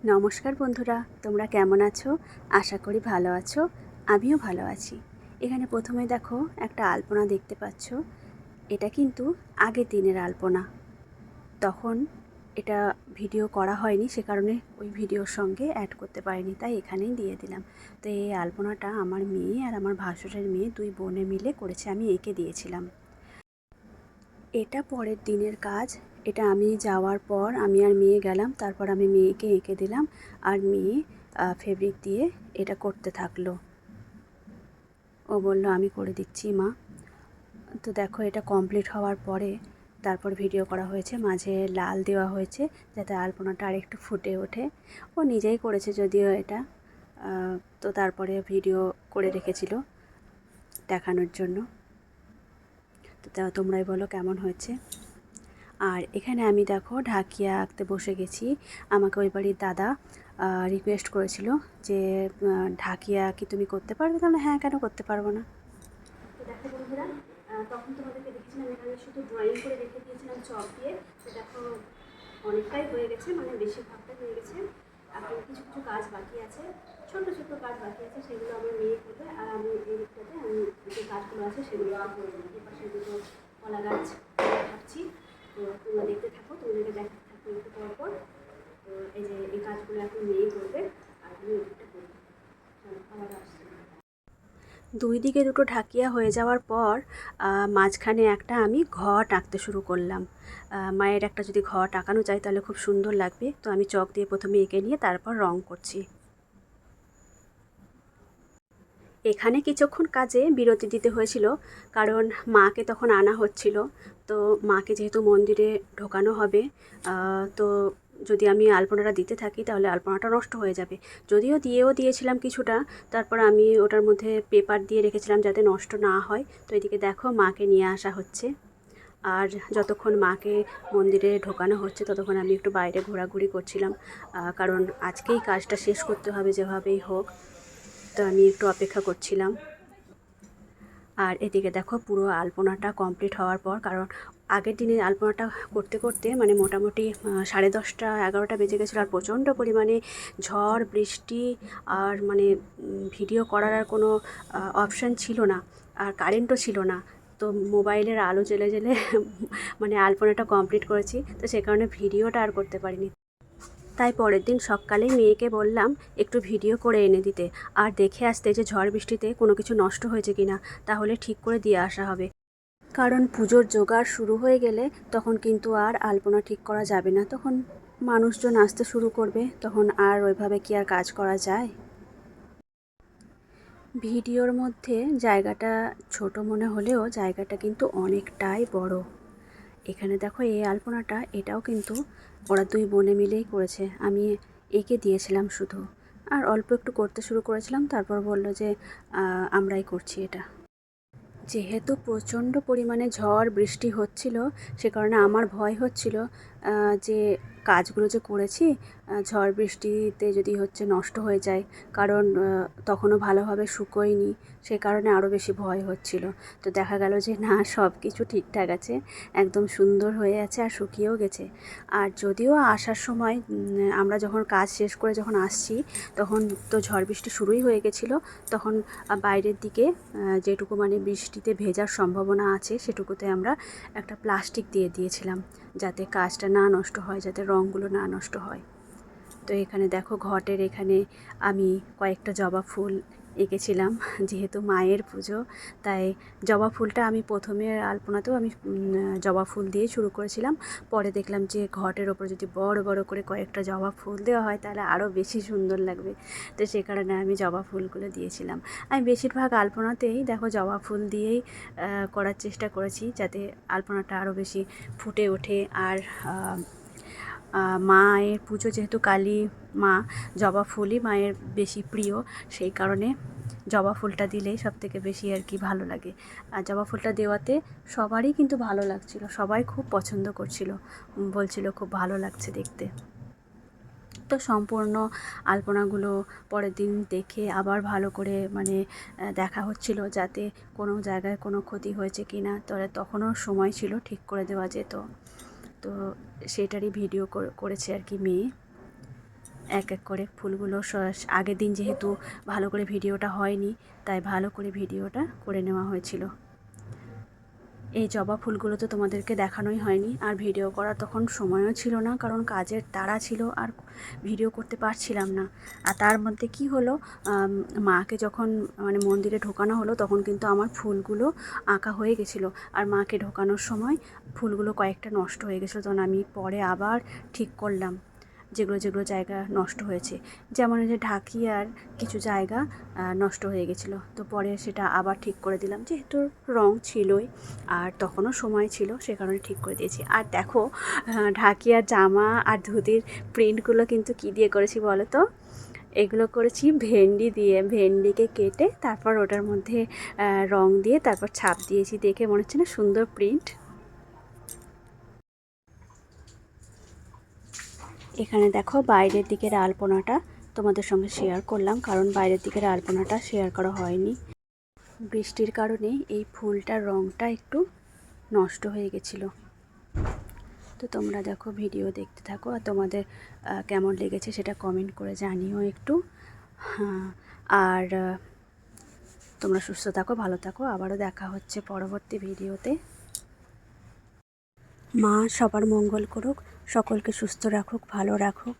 নমস্কার বন্ধুরা, তোমরা কেমন আছো? আশা করি ভালো আছো। আমিও ভালো আছি। এখানে প্রথমে দেখো একটা আলপনা দেখতে পাচ্ছ। এটা কিন্তু আগের দিনের আলপনা। তখন এটা ভিডিও করা হয়নি, সে কারণে ওই ভিডিওর সঙ্গে অ্যাড করতে পারিনি, তাই এখানেই দিয়ে দিলাম। তো এই আলপনাটা আমার মেয়ে আর আমার ভাসুরের মেয়ে দুই বোনে মিলে করেছে, আমি এঁকে দিয়েছিলাম। এটা পরের দিনের কাজ। এটা আমি যাওয়ার পর আমি আর মেয়ে গেলাম, তারপর আমি মেয়েকে এঁকে দিলাম আর মেয়ে ফেব্রিক দিয়ে এটা করতে থাকলো। ও বলল আমি করে দিচ্ছি মা। তো দেখো এটা কমপ্লিট হওয়ার পরে তারপর ভিডিও করা হয়েছে, মাঝে লাল দেওয়া হয়েছে যাতে আলপনাটা আর একটু ফুটে ওঠে। ও নিজেই করেছে যদিও এটা, তো তারপরে ভিডিও করে রেখেছিল দেখানোর জন্য। তো তোমরাই বলো কেমন হয়েছে। আর এখানে আমি দেখো ঢাকিয়া আঁকতে বসে গেছি। আমাকে ওই বাড়ির দাদা রিকোয়েস্ট করেছিল যে ঢাকিয়া কি তুমি করতে পারবে? তাহলে হ্যাঁ, কেন করতে পারবো না। তো দেখো বন্ধুরা, তখন তোমাদেরকে দেখেছিলাম এখানে শুধু ড্রয়িং করে রেখে দিয়েছিলাম চক দিয়ে। তো দেখো অনেকটাই হয়ে গেছে, মানে বেশিরভাগটা হয়ে গেছে। এখন কিছু কিছু কাজ বাকি আছে, ছোট ছোট কাজ বাকি আছে, সেগুলো আমার মেয়ে করবে। আর আমি এই দিকটাতে আমি যে কাজগুলো আছে সেগুলো করবো। এপাশে দুটো কলা গাছ ভাবছি। তো তোমরা দেখতে থাকো, তোমাদেরকে দেখাতে থাকো একটু পর পর। তো এই যে এই কাজগুলো এখন মেয়ে করবে আর আমি ওইটা করবো। চলো আবার আসছি। দুই দিকে দুটো ঢাকিয়া হয়ে যাওয়ার পর মাঝখানে একটা আমি ঘট আঁকতে শুরু করলাম। মায়ের একটা যদি ঘট আঁকানো যায় তাহলে খুব সুন্দর লাগবে। তো আমি চক দিয়ে প্রথমে এঁকে নিয়ে তারপর রং করছি। এখানে কিছুক্ষণ কাজে বিরতি দিতে হয়েছিল, কারণ মাকে তখন আনা হচ্ছিল। তো মাকে যেহেতু মন্দিরে ঢোকানো হবে, তো যদি আমি আলপনাটা দিতে থাকি তাহলে আলপনাটা নষ্ট হয়ে যাবে। যদিও দিয়েছিলাম কিছুটা, তারপর আমি ওটার মধ্যে পেপার দিয়ে রেখেছিলাম যাতে নষ্ট না হয়। তো এদিকে দেখো মাকে নিয়ে আসা হচ্ছে। আর যতক্ষণ মাকে মন্দিরে ঢোকানো হচ্ছে ততক্ষণ আমি একটু বাইরে ঘোরাঘুরি করছিলাম, কারণ আজকেই কাজটা শেষ করতে হবে যেভাবেই হোক। তো আমি একটু অপেক্ষা করছিলাম। আর এদিকে দেখো পুরো আলপনাটা কমপ্লিট হওয়ার পর, কারণ আগের দিনে আলপনাটা করতে করতে মানে মোটামুটি 10:30 11টা বেজে গেছিলো। আর প্রচণ্ড পরিমাণে ঝড় বৃষ্টি, আর মানে ভিডিও করার আর কোনো অপশান ছিল না, আর কারেন্টও ছিল না। তো মোবাইলের আলো জ্বেলে জ্বেলে মানে আলপনাটা কমপ্লিট করেছি। তো সে কারণে ভিডিওটা আর করতে পারিনি। তাই পরের দিন সকালেই মেয়েকে বললাম একটু ভিডিও করে এনে দিতে, আর দেখে আসতে যে ঝড় বৃষ্টিতে কোনো কিছু নষ্ট হয়েছে কিনা, তাহলে ঠিক করে দিয়ে আসা হবে। কারণ পুজোর জোগাড় শুরু হয়ে গেলে তখন কিন্তু আর আলপনা ঠিক করা যাবে না, তখন মানুষজন আসতে শুরু করবে, তখন আর ওইভাবে কি আর কাজ করা যায়। ভিডিওর মধ্যে জায়গাটা ছোট মনে হলেও জায়গাটা কিন্তু অনেকটাই বড়। এখানে দেখো এই আলপনাটা, এটাও কিন্তু ওরা দুই বোনে মিলেই করেছে, আমি এঁকে দিয়েছিলাম শুধু। আর অল্প একটু করতে শুরু করেছিলাম, তারপর বললো যে আমরাই করছি এটা। যেহেতু প্রচণ্ড পরিমাণে ঝড় বৃষ্টি হচ্ছিল, সে কারণে আমার ভয় হচ্ছিল যে কাজগুলো যে করেছি ঝড় বৃষ্টিতে যদি নষ্ট হয়ে যায়, কারণ তখনও ভালোভাবে শুকোয়নি, সে কারণে আরও বেশি ভয় হচ্ছিল। তো দেখা গেল যে না, সব কিছু ঠিকঠাক আছে, একদম সুন্দর হয়ে আছে আর শুকিয়েও গেছে। আর যদিও আসার সময় আমরা যখন কাজ শেষ করে যখন আসছি, তখন তো ঝড় বৃষ্টি শুরুই হয়ে গেছিলো। তখন বাইরের দিকে যেটুকু মানে বৃষ্টিতে ভেজার সম্ভাবনা আছে সেটুকুতে আমরা একটা প্লাস্টিক দিয়ে দিয়েছিলাম, যাতে কাজটা না নষ্ট হয়, যাতে রঙগুলো না নষ্ট হয়। তো এখানে দেখো ঘটের এখানে আমি কয়েকটা জবা ফুল এঁকেছিলাম। যেহেতু মায়ের পুজো, তাই জবা ফুলটা আমি প্রথমে আলপনাতেও আমি জবা ফুল দিয়েই শুরু করেছিলাম। পরে দেখলাম যে ঘটের ওপর যদি বড় বড় করে কয়েকটা জবা ফুল দেওয়া হয় তাহলে আরও বেশি সুন্দর লাগবে। তো সে কারণে আমি জবা ফুলগুলো দিয়েছিলাম। আমি বেশিরভাগ আলপনাতেই দেখো জবা ফুল দিয়েই করার চেষ্টা করেছি, যাতে আলপনাটা আরও বেশি ফুটে ওঠে। আর মায়ের পুজো যেহেতু কালী মা, জবা ফুলই মায়ের বেশি প্রিয়, সেই কারণে জবা ফুলটা দিলেই সবথেকে বেশি আর কি ভালো লাগে। আর জবা ফুলটা দেওয়াতে সবারই কিন্তু ভালো লাগছিল, সবাই খুব পছন্দ করছিল, বলছিল খুব ভালো লাগছে দেখতে। তো সম্পূর্ণ আলপনাগুলো পরের দিন দেখে আবার ভালো করে মানে দেখা হচ্ছিল, যাতে কোনো জায়গায় কোনো ক্ষতি হয়েছে কি না, তখনও সময় ছিল, ঠিক করে দেওয়া যেত। তো সেটারই ভিডিও করেছে আর কি মেয়ে। এক এক করে ফুলগুলো আগের দিন যেহেতু ভালো করে ভিডিওটা হয়নি, তাই ভালো করে ভিডিওটা করে নেওয়া হয়েছিল। এই জবা ফুলগুলো তো তোমাদেরকে দেখানোই হয়নি, আর ভিডিও করার তখন সময়ও ছিল না, কারণ কাজের তাড়া ছিল আর ভিডিও করতে পারছিলাম না। আর তার মধ্যে কি হলো, মাকে যখন মানে মন্দিরে ঢোকানো হলো তখন কিন্তু আমার ফুলগুলো আঁকা হয়ে গেছিলো, আর মাকে ঢোকানোর সময় ফুলগুলো কয়েকটা নষ্ট হয়ে গেছিলো। তখন আমি পরে আবার ঠিক করলাম যেগুলো যেগুলো জায়গা নষ্ট হয়েছে, যেমন এই যে ঢাকিয়ার কিছু জায়গা নষ্ট হয়ে গেছিলো, তো পরে সেটা আবার ঠিক করে দিলাম, যেহেতু রং ছিলই আর তখনও সময় ছিল, সে কারণে ঠিক করে দিয়েছি। আর দেখো ঢাকিয়ার জামা আর ধুতির প্রিন্টগুলো কিন্তু কী দিয়ে করেছি বলো তো? এগুলো করেছি ভেন্ডি দিয়ে, ভেন্ডিকে কেটে তারপর ওটার মধ্যে রং দিয়ে তারপর ছাপ দিয়েছি। দেখে মনে হচ্ছে না সুন্দর প্রিন্ট? এখানে দেখো বাইরের দিকের আলপনাটা তোমাদের সঙ্গে শেয়ার করলাম, কারণ বাইরের দিকের আলপনাটা শেয়ার করা হয়নি। বৃষ্টির কারণে এই ফুলটার রঙটা একটু নষ্ট হয়ে গেছিলো। তো তোমরা দেখো, ভিডিও দেখতে থাকো, আর তোমাদের কেমন লেগেছে সেটা কমেন্ট করে জানিও একটু। হ্যাঁ, আর তোমরা সুস্থ থাকো, ভালো থাকো, আবারও দেখা হচ্ছে পরবর্তী ভিডিওতে। মা সবার মঙ্গল করুক, সকলকে সুস্থ রাখুক, ভালো রাখুক।